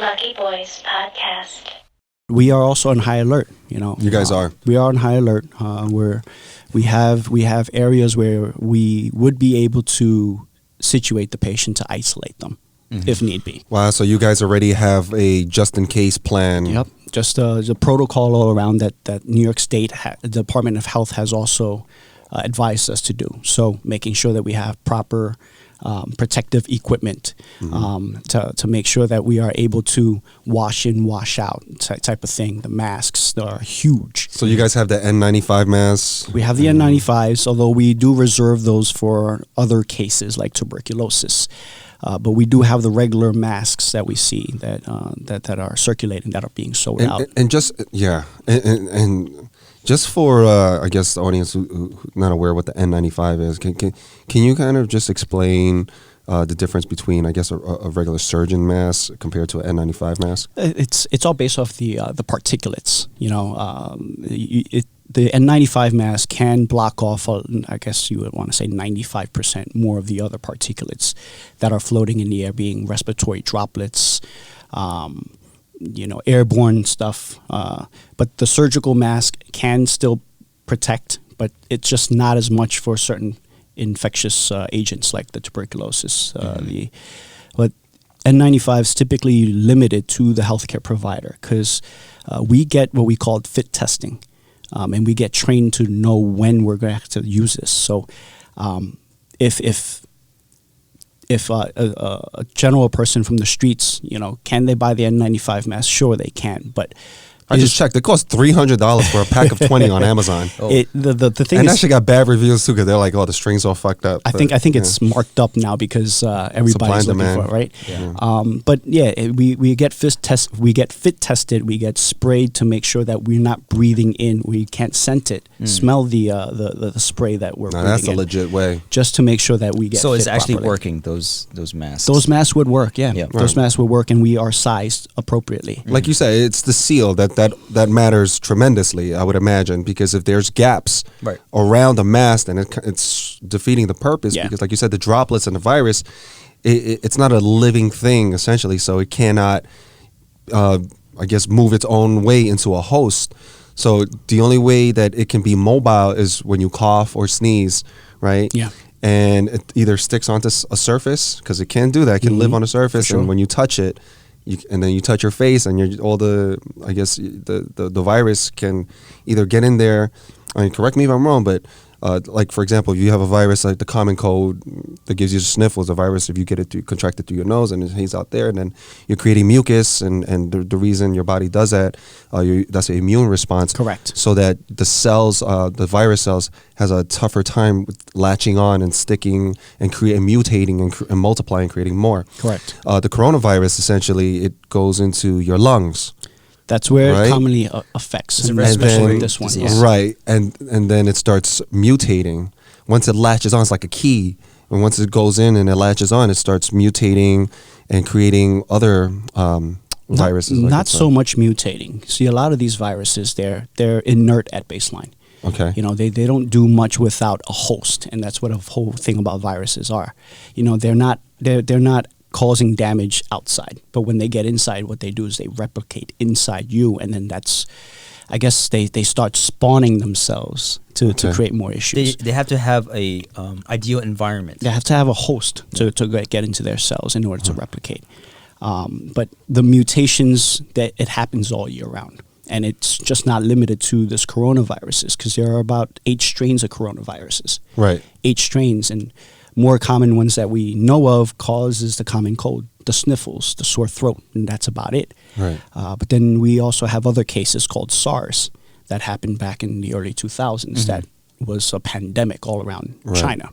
Lucky Boys Podcast. We are also on high alert. You guys are. We are on high alert. We have areas where we would be able to situate the patient to isolate them if need be. Wow, so you guys already have a just-in-case plan. Yep, just the protocol all around that New York State Department of Health has also advised us to do. So making sure that we have proper protective equipment to make sure that we are able to wash in, wash out type of thing. The masks are huge. So you guys have the N95 masks? We have the N95s, although we do reserve those for other cases like tuberculosis. But we do have the regular masks that we see that are circulating, that are being sold out. And just, and just for, I guess, the audience who's not aware what the N95 is, can you kind of just explain the difference between, I guess, a regular surgeon mask compared to an N95 mask? It's all based off the particulates. The N95 mask can block off, I guess you would want to say 95% more of the other particulates that are floating in the air, being respiratory droplets, airborne stuff. But the surgical mask can still protect, but it's just not as much for certain infectious agents like the tuberculosis. But N95 is typically limited to the healthcare provider because we get what we call fit testing. And we get trained to know when we're going to have to use this. So, if a general person from the streets, can they buy the N95 mask? Sure, they can. But I just checked. It costs $300 for a pack of 20 on Amazon. The thing and is, actually got bad reviews too because they're like, "Oh, the string's all fucked up." I think it's marked up now because everybody's looking for it, right? Yeah. But yeah, we get fit tested, we get sprayed to make sure that we're not breathing in. We can't scent it, smell the spray that we're breathing that's a in, legit way. just to make sure that we get. So it's fit actually properly. working, those masks. Those masks would work, yeah. Yeah. Those masks would work, and we are sized appropriately. Like you say, it's the seal that matters tremendously, I would imagine, because if there's gaps around the mask, then it's defeating the purpose. Yeah. Because, like you said, the droplets and the virus, it's not a living thing essentially, so it cannot, I guess, move its own way into a host. So the only way that it can be mobile is when you cough or sneeze, right? Yeah. And it either sticks onto a surface, because it can do that. It can live on a surface, sure. and when you touch it, and then you touch your face, and the virus can either get in there. I mean, correct me if I'm wrong, but like, for example, if you have a virus like the common cold that gives you the sniffles, a virus, if you get it contract it through your nose and it hangs out there, and then you're creating mucus, and the reason your body does that, that's an immune response. Correct. So that the cells, the virus cells, has a tougher time with latching on and sticking and mutating and multiplying, creating more. Correct. The coronavirus, essentially, it goes into your lungs. That's where Right? it commonly affects, It's a especially respiratory with this one. disease. Yeah. Right, and then it starts mutating. Once it latches on, it's like a key. And once it goes in and it latches on, it starts mutating and creating other viruses. Not so much mutating. See, a lot of these viruses, they're inert at baseline. Okay. They don't do much without a host, and that's what a whole thing about viruses are. They're not causing damage outside, but when they get inside, what they do is they replicate inside you, and then I guess they start spawning themselves to create more issues. They have to have a ideal environment. They have to have a host to get into their cells in order to replicate. But the mutations, it happens all year round. And it's just not limited to this coronaviruses, because there are about 8 strains of coronaviruses. Right. 8 strains, and more common ones that we know of causes the common cold, the sniffles, the sore throat, and that's about it. Right. But then we also have other cases called SARS that happened back in the early 2000s that was a pandemic all around China.